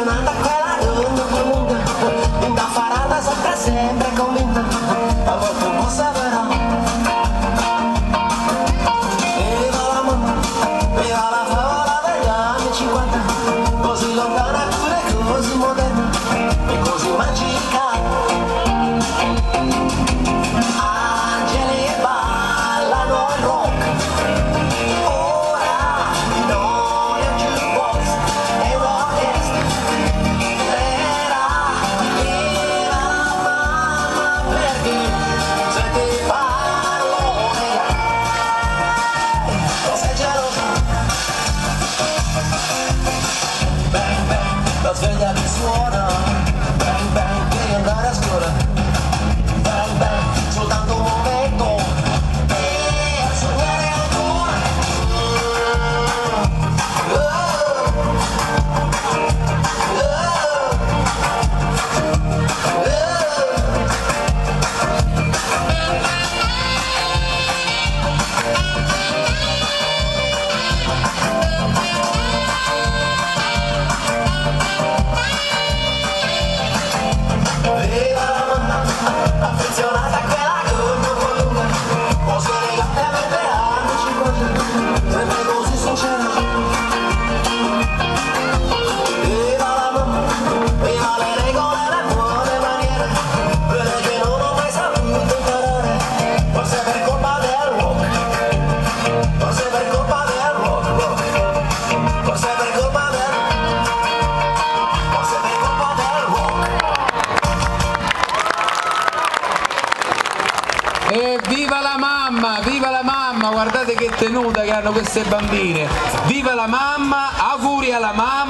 affezionata a quella donna lunga, da farata sempre convinta, a volte un po' severa. Viva la mamma, viva la favola degli anni 50, così lontana pure così moderna e così magica. Angeli ballano il rock, ora non è più box, è un'orchestra. Era la mamma perché se ti parlo non sei gelosa. Bang bang, la sveglia che suona, bang bang, devi andare a scuola. Bang bang, soltanto un momento per sognare ancora. Viva la mamma, affezionata a quella gonna lunga, cose legate a 20 anni 50, sempre così sincera. Viva la mamma, viva le regole e le buone maniere, quelle che non ho mai saputo imparare, forse per colpa del rock, forse per colpa del rock, forse per colpa del rock, forse per colpa del rock. E viva la mamma, guardate che tenuta che hanno queste bambine. Viva la mamma, auguri alla mamma.